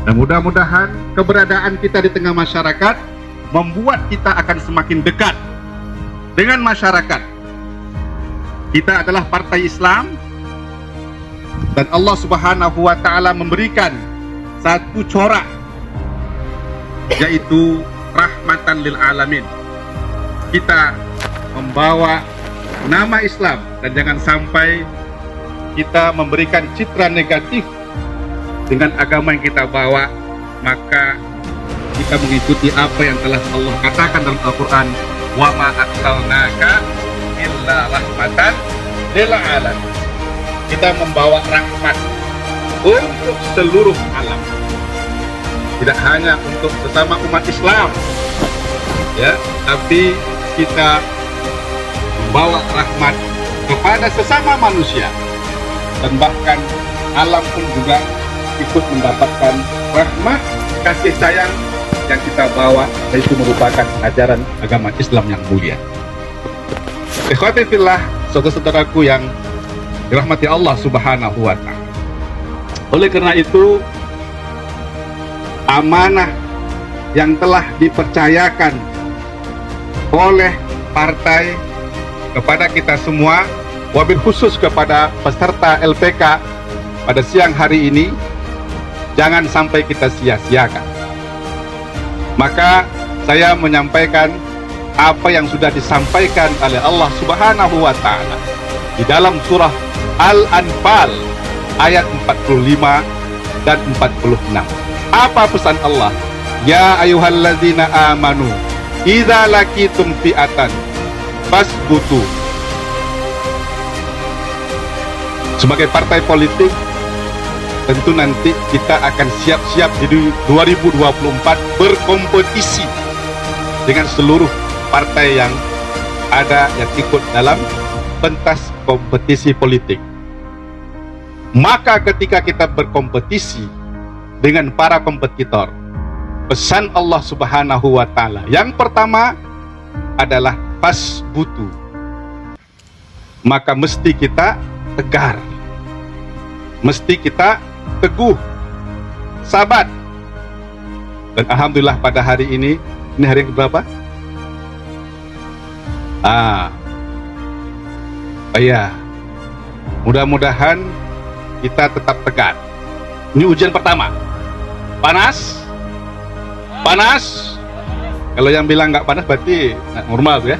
Dan mudah-mudahan keberadaan kita di tengah masyarakat membuat kita akan semakin dekat dengan masyarakat. Kita adalah partai Islam dan Allah Subhanahu wa taala memberikan satu corak, yaitu rahmatan lil alamin. Kita membawa nama Islam dan jangan sampai kita memberikan citra negatif dengan agama yang kita bawa, maka kita mengikuti apa yang telah Allah katakan dalam Al-Quran, wa ma arsalnaka illa rahmatan lil alamin. Kita membawa rahmat untuk seluruh alam, tidak hanya untuk sesama umat Islam, ya, tapi kita membawa rahmat kepada sesama manusia, dan bahkan alam pun juga ikut mendapatkan rahmat kasih sayang yang kita bawa, dan itu merupakan ajaran agama Islam yang mulia. Ikhwati fillah, saudara-saudaraku yang dirahmati Allah Subhanahu wa ta'ala. Oleh karena itu, amanah yang telah dipercayakan oleh partai kepada kita semua, wabil khusus kepada peserta LPK pada siang hari ini, jangan sampai kita sia-siakan. Maka saya menyampaikan apa yang sudah disampaikan oleh Allah Subhanahu wa ta'ala di dalam surah Al-Anfal ayat 45 dan 46. Apa pesan Allah? Ya ayyuhalladzina amanu idza laqitum fi'atan fasbutu. Sebagai partai politik, tentu nanti kita akan siap-siap di 2024 berkompetisi dengan seluruh partai yang ada yang ikut dalam pentas kompetisi politik. Maka ketika kita berkompetisi dengan para kompetitor, pesan Allah Subhanahu wa ta'ala yang pertama adalah fasbutu. Maka mesti kita tegar, mesti kita teguh, sabat. Dan alhamdulillah pada hari ini hari yang berapa? Ya, mudah-mudahan kita tetap tegar. Ini ujian pertama. Panas? Panas? Kalau yang bilang nggak panas berarti normal tuh ya.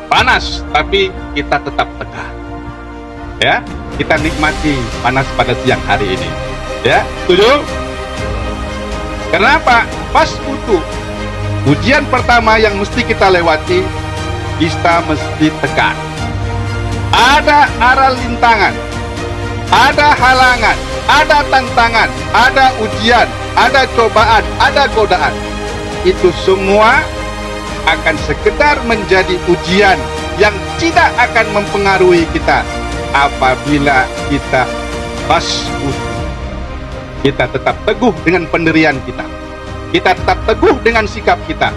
Panas, tapi kita tetap tegar. Ya, kita nikmati panas pada siang hari ini. Ya, setuju? Kenapa? Pas butuh. Ujian pertama yang mesti kita lewati, kita mesti tegar. Ada arah lintangan, ada halangan, ada tantangan, ada ujian, ada cobaan, ada godaan. Itu semua akan sekedar menjadi ujian yang tidak akan mempengaruhi kita apabila kita fasbutu. Kita tetap teguh dengan pendirian kita. Kita tetap teguh dengan sikap kita.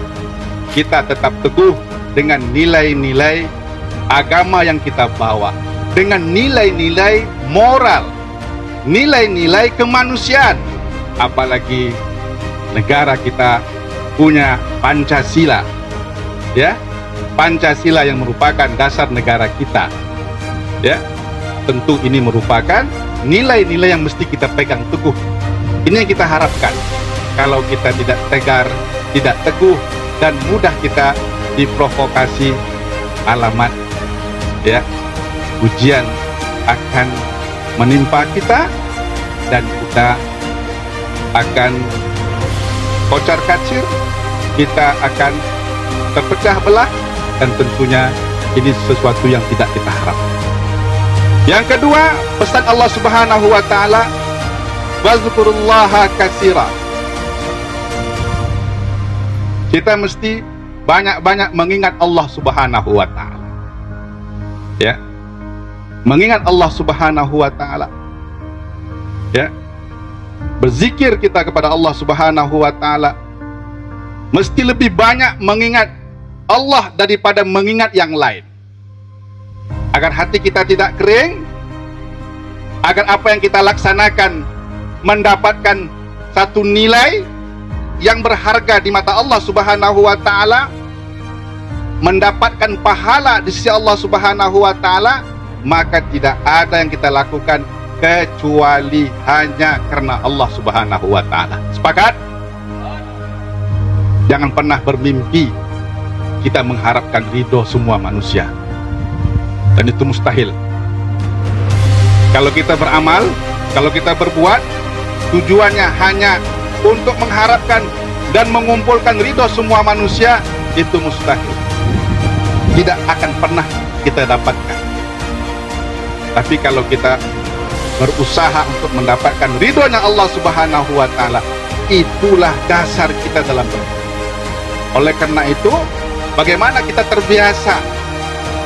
Kita tetap teguh dengan nilai-nilai agama yang kita bawa, dengan nilai-nilai moral, nilai-nilai kemanusiaan. Apalagi negara kita punya Pancasila, ya, Pancasila yang merupakan dasar negara kita, ya. Tentu ini merupakan nilai-nilai yang mesti kita pegang teguh. Ini yang kita harapkan. Kalau kita tidak tegar, tidak teguh, dan mudah kita diprovokasi, alamat, ya, ujian akan menimpa kita, dan kita akan kocar-kacir, kita akan terpecah belah, dan tentunya ini sesuatu yang tidak kita harapkan. Yang kedua, pesan Allah Subhanahu wa ta'ala, wazkurullaha katsira. Kita mesti banyak-banyak mengingat Allah Subhanahu wa ta'ala. Ya. Mengingat Allah Subhanahu wa ta'ala. Ya. Berzikir kita kepada Allah Subhanahu wa ta'ala. Mesti lebih banyak mengingat Allah daripada mengingat yang lain. Agar hati kita tidak kering, agar apa yang kita laksanakan mendapatkan satu nilai yang berharga di mata Allah Subhanahu wa taala, mendapatkan pahala di sisi Allah Subhanahu wa taala, maka tidak ada yang kita lakukan kecuali hanya karena Allah Subhanahu wa taala. Sepakat? Jangan pernah bermimpi kita mengharapkan ridho semua manusia, dan itu mustahil. Kalau kita beramal, kalau kita berbuat, tujuannya hanya untuk mengharapkan dan mengumpulkan ridho semua manusia, itu mustahil. Tidak akan pernah kita dapatkan. Tapi kalau kita berusaha untuk mendapatkan ridhonya Allah Subhanahu wa taala, itulah dasar kita dalam beribadah. Oleh karena itu, bagaimana kita terbiasa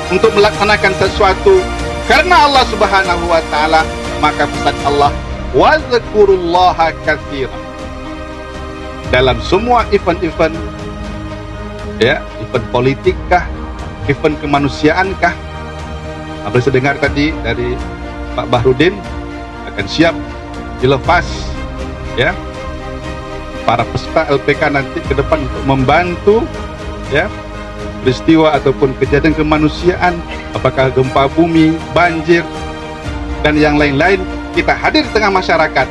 untuk melaksanakan sesuatu karena Allah Subhanahu wa taala, maka pesan Allah, wazkurullaha katsiran. Dalam semua event-event, ya, event politik kah, event kemanusiaan kah, apa saya dengar tadi dari Pak Bahrudin akan siap dilepas, ya, para peserta LPK nanti ke depan untuk membantu, ya, peristiwa ataupun kejadian kemanusiaan, apakah gempa bumi, banjir, dan yang lain-lain. Kita hadir di tengah masyarakat,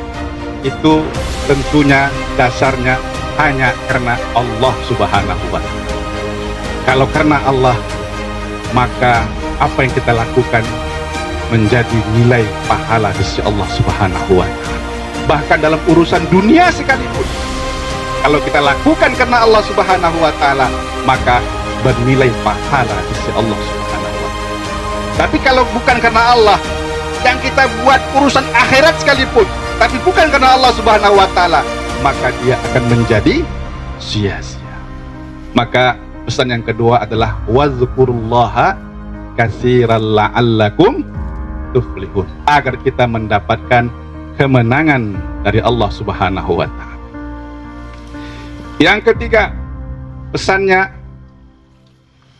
itu tentunya dasarnya hanya karena Allah Subhanahu wa ta'ala. Kalau karena Allah, maka apa yang kita lakukan menjadi nilai pahala di sisi Allah Subhanahu wa ta'ala. Bahkan dalam urusan dunia sekalipun, kalau kita lakukan karena Allah Subhanahu wa ta'ala, maka bernilai pahala di sisi Allah Subhanahu wa ta'ala. Tapi kalau bukan karena Allah, yang kita buat urusan akhirat sekalipun, tapi bukan karena Allah Subhanahu wa ta'ala, maka dia akan menjadi sia-sia. Maka pesan yang kedua adalah wazkurullaha katsiran la'allakum tuflihun, agar kita mendapatkan kemenangan dari Allah Subhanahu wa ta'ala. Yang ketiga, pesannya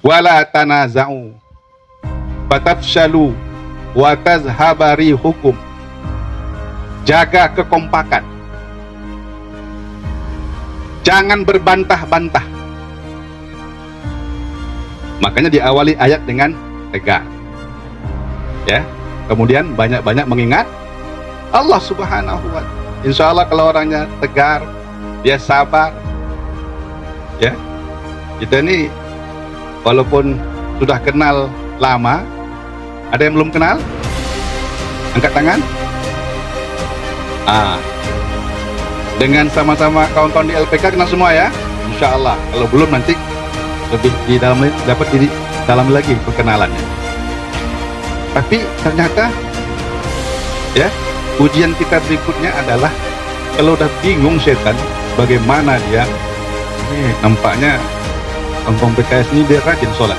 wala tanaza'u fatafshalu wa tazhaba rihukum. Jaga kekompakan, jangan berbantah-bantah. Makanya diawali ayat dengan tegar, ya. Kemudian banyak-banyak mengingat Allah Subhanahu wa ta'ala. Insya Allah kalau orangnya tegar, dia sabar, ya. Kita ini walaupun sudah kenal lama, ada yang belum kenal? Angkat tangan. Dengan sama-sama kawan-kawan di LPK kenal semua ya, insya Allah. Kalau belum nanti lebih di dalam, dapat di dalam lagi perkenalannya. Tapi ternyata, ya, ujian kita berikutnya adalah kalau udah bingung setan bagaimana dia, nampaknya kampung PKS ini dia rajin sholat,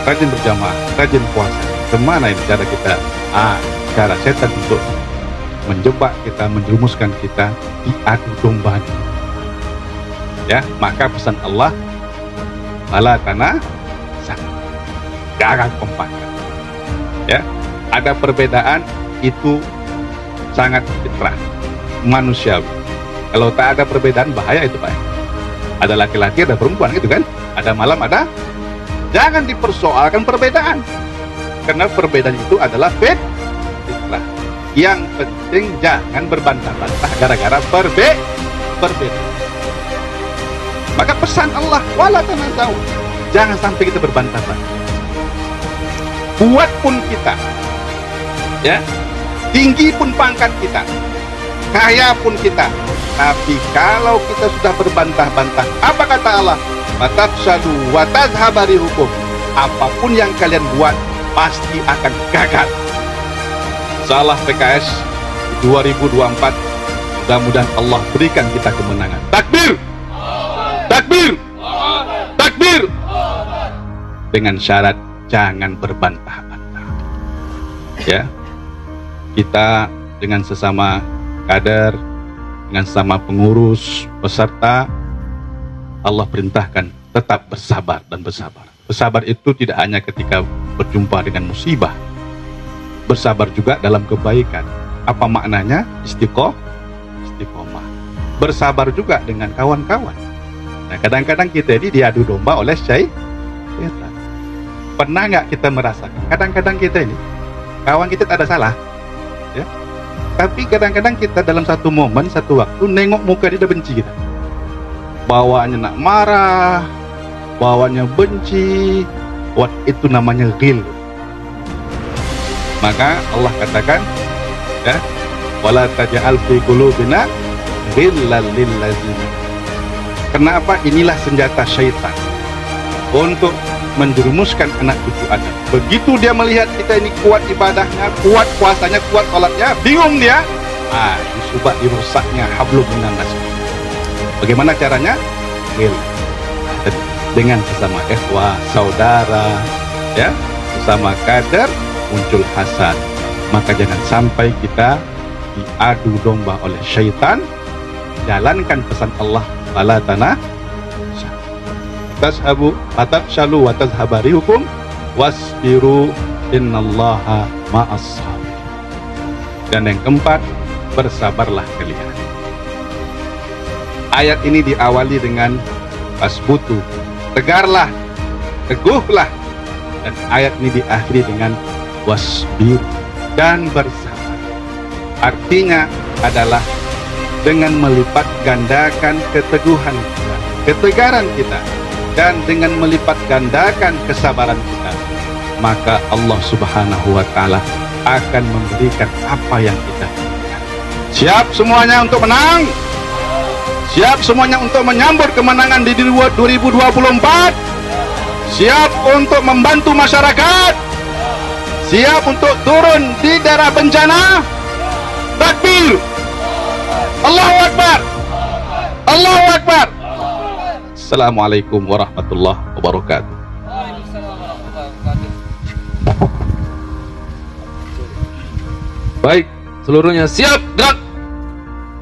rajin berjamaah, rajin puasa. Kemana ini cara kita? Cara setan untuk menjebak kita, menjerumuskan kita di adu domba. Ya, maka pesan Allah, wala tanaza'u, jangan kompakan. Ya, ada perbedaan itu sangat fitrah, manusiawi. Kalau tak ada perbedaan bahaya itu Pak. Ada laki-laki, ada perempuan gitu kan? Ada malam, ada. Jangan dipersoalkan perbedaan, karena perbedaan itu adalah fitrah. Yang penting jangan berbantah-bantah gara-gara berbeda. Maka pesan Allah, wala tanaza'u, jangan sampai kita berbantah-bantah. Kuat pun kita, ya, tinggi pun pangkat kita, kaya pun kita, tapi kalau kita sudah berbantah-bantah, apa kata Allah? Fatafshalu wa tazhaba rihukum. Apapun yang kalian buat pasti akan gagal. Salah PKS 2024, mudah-mudahan Allah berikan kita kemenangan. Takbir, takbir, takbir. Dengan syarat jangan berbantah-bantah. Ya, kita dengan sesama kader, dengan sesama pengurus, peserta, Allah perintahkan tetap bersabar dan bersabar. Bersabar itu tidak hanya ketika berjumpa dengan musibah, bersabar juga dalam kebaikan. Apa maknanya? Istiqomah. bersabar juga dengan kawan-kawan. Nah, kadang-kadang kita ini diadu domba oleh syaitan. Pernah nggak kita merasakan? Kadang-kadang kita ini, kawan kita tak ada salah, ya. Tapi kadang-kadang kita dalam satu momen, satu waktu, nengok muka dia udah benci kita. Bawaannya nak marah, bawaannya benci, itu namanya ghil. Maka Allah katakan, ya, wala taj'al fi qulubina ghillan lil ladzina. Kenapa? Inilah senjata syaitan untuk menjerumuskan anak cucu Adam. Begitu dia melihat kita ini kuat ibadahnya, kuat puasanya, kuat salatnya, bingung dia. Disubah dirusaknya hablum minan nas. Bagaimana caranya? Ghil. Dengan sesama ikhwah, saudara, ya, sesama kader muncul hasad. Maka jangan sampai kita diadu domba oleh syaitan. Jalankan pesan Allah, fala tazhabu atafshalu wa tazhabari hukum wasbiru innallaha ma'as sabirin. Dan yang keempat, bersabarlah kalian. Ayat ini diawali dengan wasbutu, tegarlah, teguhlah. Dan ayat ini diakhiri dengan wasbiru, dan bersabar. Artinya adalah dengan melipat gandakan keteguhan kita, ketegaran kita, dan dengan melipat gandakan kesabaran kita, maka Allah Subhanahu wa Ta'ala akan memberikan apa yang kita inginkan. Siap semuanya untuk menang? Siap semuanya untuk menyambut kemenangan di 2024? Siap untuk membantu masyarakat? Siap untuk turun di daerah bencana? Takbir! Allahu Akbar! Allahu Akbar! Assalamualaikum warahmatullahi wabarakatuh. Baik, seluruhnya siap, gerak.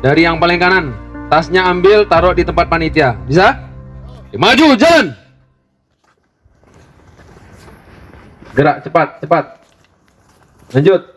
Dari yang paling kanan, tasnya ambil, taruh di tempat panitia. Bisa? Maju, jalan. Gerak cepat, cepat. Lanjut.